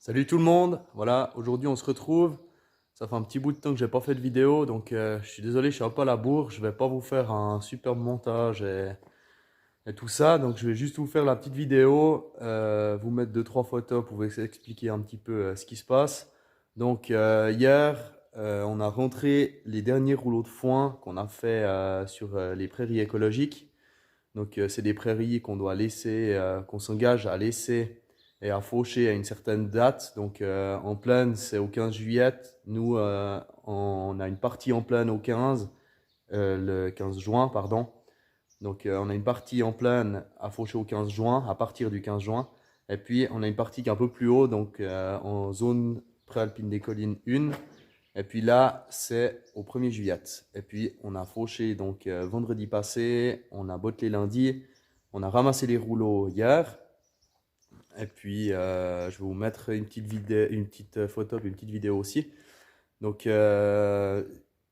Salut tout le monde, voilà, aujourd'hui on se retrouve. Ça fait un petit bout de temps que j'ai pas fait de vidéo, donc je suis désolé, je suis un peu à la bourre. Je vais pas vous faire un superbe montage et tout ça, donc je vais juste vous faire la petite vidéo, vous mettre deux trois photos pour vous expliquer un petit peu ce qui se passe. Donc hier, on a rentré les derniers rouleaux de foin qu'on a fait sur les prairies écologiques. Donc, c'est des prairies qu'on doit laisser, qu'on s'engage à laisser et à faucher à une certaine date. Donc, en plaine, c'est au 15 juillet. Nous, on a une partie en plaine au 15, le 15 juin, pardon. Donc, on a une partie en plaine à faucher au 15 juin, à partir du 15 juin. Et puis, on a une partie qui est un peu plus haut, donc en zone préalpine des collines 1. Et puis là, c'est au 1er juillet. Et puis, on a fauché donc vendredi passé, on a bottelé lundi, on a ramassé les rouleaux hier. Et puis, je vais vous mettre une petite vidéo, une petite photo, puis une petite vidéo aussi. Donc,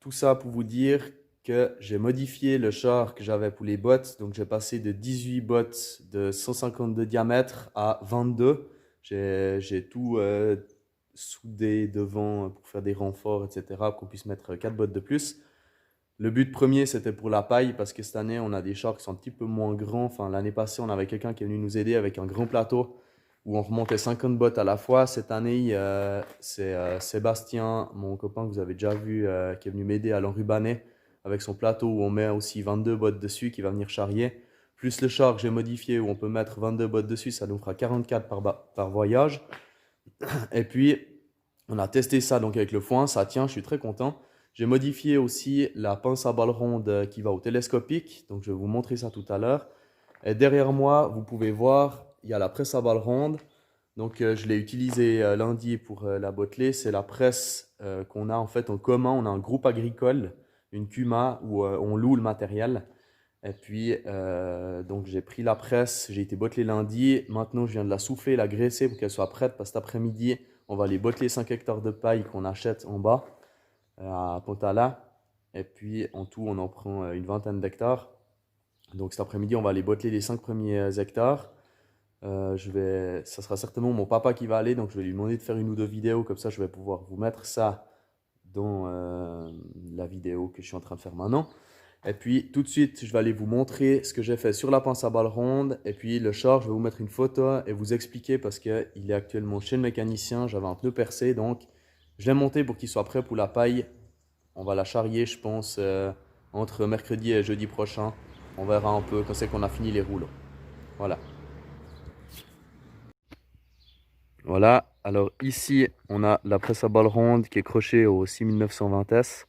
tout ça pour vous dire que j'ai modifié le char que j'avais pour les bottes. Donc, j'ai passé de 18 bottes de 150 de diamètre à 22. J'ai tout soudé devant pour faire des renforts, etc., pour qu'on puisse mettre 4 bottes de plus. Le but premier, c'était pour la paille, parce que cette année, on a des chars qui sont un petit peu moins grands. Enfin, l'année passée, on avait quelqu'un qui est venu nous aider avec un grand plateau où on remontait 50 bottes à la fois. Cette année, c'est Sébastien, mon copain que vous avez déjà vu, qui est venu m'aider à l'enrubanner avec son plateau où on met aussi 22 bottes dessus qui va venir charrier. Plus le char que j'ai modifié où on peut mettre 22 bottes dessus, ça nous fera 44 par voyage. Et puis, on a testé ça donc avec le foin, ça tient, je suis très content. J'ai modifié aussi la pince à balles rondes qui va au télescopique, donc je vais vous montrer ça tout à l'heure. Et derrière moi, vous pouvez voir, il y a la presse à balles rondes. Donc je l'ai utilisée lundi pour la botteler. C'est la presse qu'on a en fait en commun. On a un groupe agricole, une CUMA, où on loue le matériel. Et puis, donc j'ai pris la presse, j'ai été bottelé lundi. Maintenant, je viens de la souffler, la graisser pour qu'elle soit prête. Parce que cet après-midi, on va aller botteler 5 hectares de paille qu'on achète en bas, à Pontala. Et puis, en tout, on en prend une vingtaine d'hectares. Donc cet après-midi, on va aller botteler les 5 premiers hectares. Ça sera certainement mon papa qui va aller, donc je vais lui demander de faire une ou deux vidéos. Comme ça, je vais pouvoir vous mettre ça dans la vidéo que je suis en train de faire maintenant. Et puis tout de suite, je vais aller vous montrer ce que j'ai fait sur la pince à balles ronde. Et puis le char, je vais vous mettre une photo et vous expliquer parce qu'il est actuellement chez le mécanicien. J'avais un pneu percé, donc je l'ai monté pour qu'il soit prêt pour la paille. On va la charrier, je pense, entre mercredi et jeudi prochain. On verra un peu quand c'est qu'on a fini les rouleaux. Voilà. Voilà. Alors ici, on a la presse à balles ronde qui est crochée au 6920S,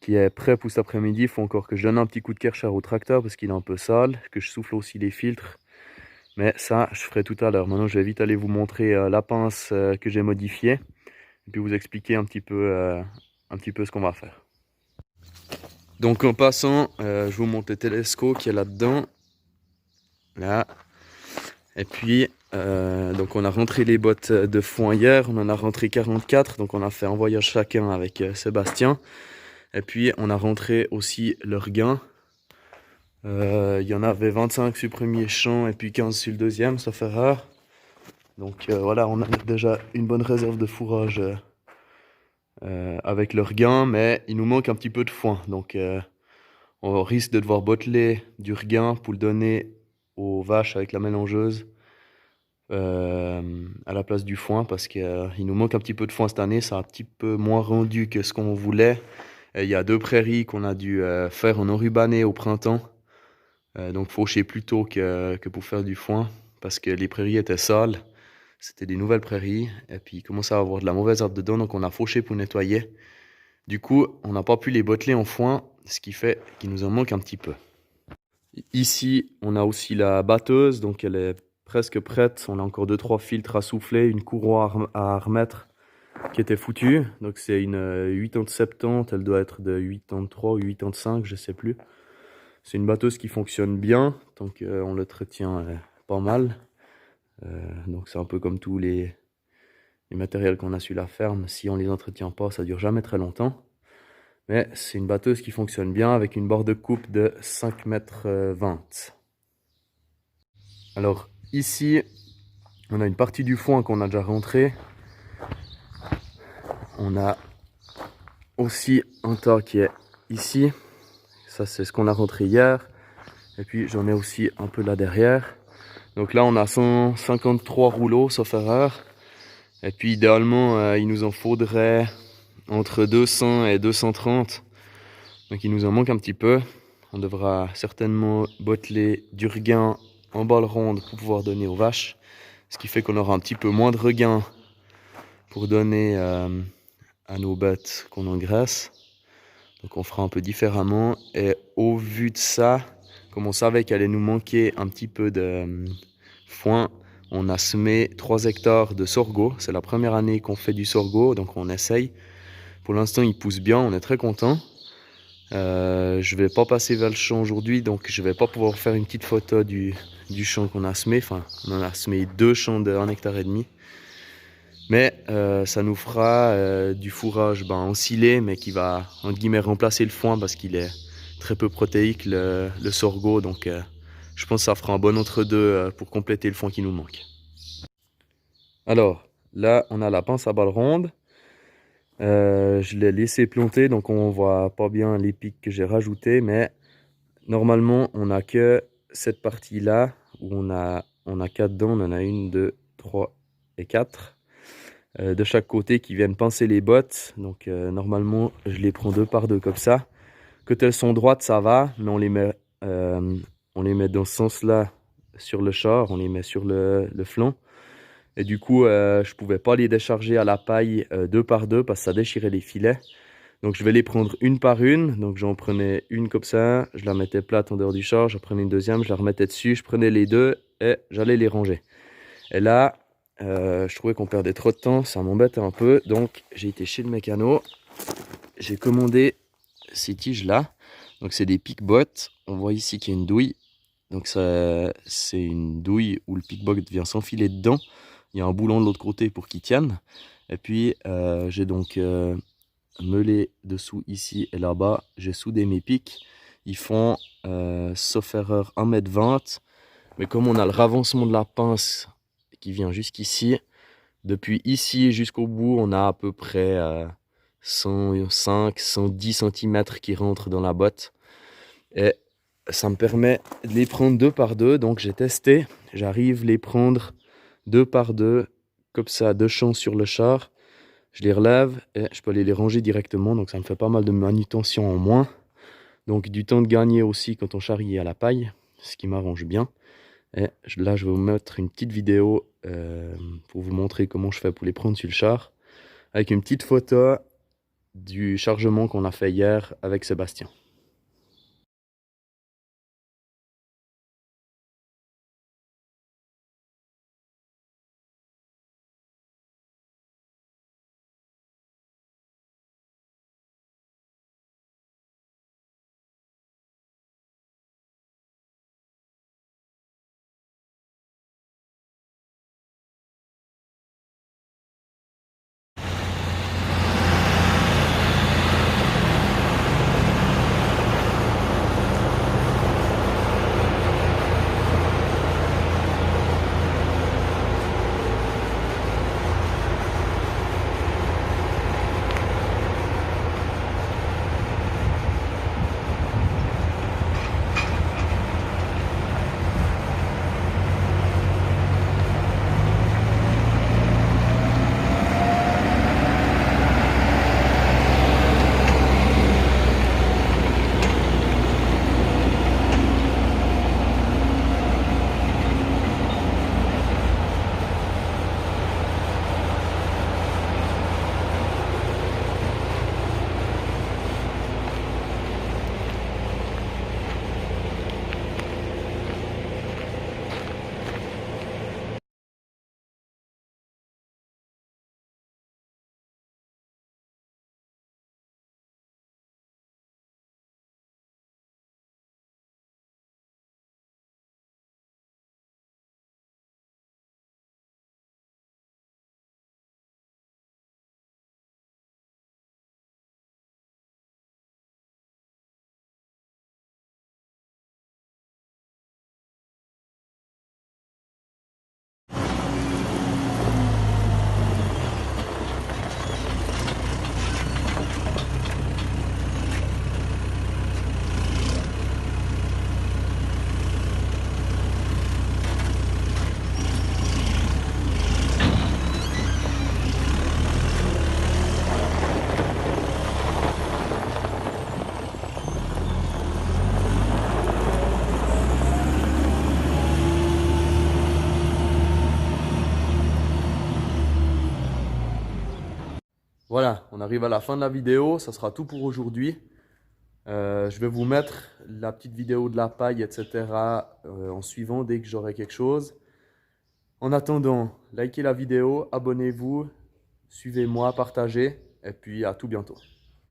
qui est prêt pour cet après-midi. Il faut encore que je donne un petit coup de Kärcher au tracteur parce qu'il est un peu sale, que je souffle aussi les filtres. Mais ça, je ferai tout à l'heure. Maintenant, je vais vite aller vous montrer la pince que j'ai modifiée et puis vous expliquer un petit peu ce qu'on va faire. Donc en passant, je vous montre le télescope qui est là-dedans. Là. Et puis, donc on a rentré les bottes de foin hier, on en a rentré 44, donc on a fait un voyage chacun avec Sébastien. Et puis on a rentré aussi le regain. Il y en avait 25 sur le premier champ et puis 15 sur le deuxième, ça fait rare. Donc voilà, on a déjà une bonne réserve de fourrage avec le regain, mais il nous manque un petit peu de foin. Donc on risque de devoir botteler du regain pour le donner aux vaches avec la mélangeuse à la place du foin parce qu'il nous manque un petit peu de foin cette année. C'est un petit peu moins rendu que ce qu'on voulait. Et il y a deux prairies qu'on a dû faire en enrubanné au printemps. Donc faucher plus tôt que pour faire du foin parce que les prairies étaient sales. C'était des nouvelles prairies et puis il commençait à avoir de la mauvaise herbe dedans, donc on a fauché pour nettoyer. Du coup, on n'a pas pu les botteler en foin, ce qui fait qu'il nous en manque un petit peu. Ici, on a aussi la batteuse, donc elle est presque prête. On a encore 2-3 filtres à souffler, une courroie à remettre qui était foutue. Donc c'est une 80-70, elle doit être de 83 ou 85, je sais plus. C'est une batteuse qui fonctionne bien, tant qu'on l'entretient pas mal. Donc c'est un peu comme tous les matériels qu'on a sur la ferme. Si on les entretient pas, ça dure jamais très longtemps. Mais c'est une batteuse qui fonctionne bien avec une barre de coupe de 5,20 m. Alors ici, On a une partie du foin qu'on a déjà rentré. On a aussi un tas qui est ici. Ça, c'est ce qu'on a rentré hier. Et puis, j'en ai aussi un peu là derrière. Donc là, on a 153 rouleaux, sauf erreur. Et puis, idéalement, il nous en faudrait entre 200 et 230. Donc, il nous en manque un petit peu. On devra certainement botteler du regain en balle ronde pour pouvoir donner aux vaches. Ce qui fait qu'on aura un petit peu moins de regain pour donner à nos bêtes qu'on engraisse. Donc on fera un peu différemment. Et au vu de ça, comme on savait qu'il allait nous manquer un petit peu de foin, on a semé 3 hectares de sorgho. C'est la première année qu'on fait du sorgho, donc on essaye. Pour l'instant, il pousse bien, on est très content. Je vais pas passer vers le champ aujourd'hui, donc je vais pas pouvoir faire une petite photo du champ qu'on a semé. Enfin, on en a semé 2 champs de 1,5 hectare. Mais ça nous fera du fourrage ensilé, mais qui va, entre guillemets, remplacer le foin parce qu'il est très peu protéique, le sorgho. Donc je pense que ça fera un bon entre-deux pour compléter le foin qui nous manque. Alors, là, on a la pince à balles rondes. Je l'ai laissé planter, donc on voit pas bien les pics que j'ai rajoutés, mais normalement, on n'a que cette partie-là où on a 4 dents. On en a 1, 2, 3 et 4. De chaque côté qui viennent pincer les bottes. Donc normalement je les prends 2 par 2 comme ça. Quand elles sont droites ça va, mais on les met dans ce sens là sur le char, on les met sur le flanc. Et du coup je pouvais pas les décharger à la paille 2 par 2 parce que ça déchirait les filets. Donc je vais les prendre une par une. Donc j'en prenais une comme ça, je la mettais plate en dehors du char, je prenais une deuxième, je la remettais dessus, je prenais les deux et j'allais les ranger. Et là, je trouvais qu'on perdait trop de temps, ça m'embêtait un peu, donc j'ai été chez le mécano, j'ai commandé ces tiges là, donc c'est des pick-bot. On voit ici qu'il y a une douille, donc c'est une douille où le pick-bot vient s'enfiler dedans, il y a un boulon de l'autre côté pour qu'il tienne, et puis j'ai donc meulé dessous ici et là-bas, j'ai soudé mes pics, ils font sauf erreur 1,20 m, mais comme on a le ravancement de la pince qui vient jusqu'ici, depuis ici jusqu'au bout, on a à peu près 105, 110 cm qui rentrent dans la botte. Et ça me permet de les prendre 2 par 2. Donc j'ai testé, j'arrive à les prendre 2 par 2, comme ça, 2 champs sur le char. Je les relève et je peux aller les ranger directement. Donc ça me fait pas mal de manutention en moins. Donc du temps de gagner aussi quand on charrie à la paille, ce qui m'arrange bien. Et là, je vais vous mettre une petite vidéo pour vous montrer comment je fais pour les prendre sur le char, avec une petite photo du chargement qu'on a fait hier avec Sébastien. Voilà, on arrive à la fin de la vidéo, ça sera tout pour aujourd'hui. Je vais vous mettre la petite vidéo de la paille, etc. En suivant dès que j'aurai quelque chose. En attendant, likez la vidéo, abonnez-vous, suivez-moi, partagez, et puis à tout bientôt.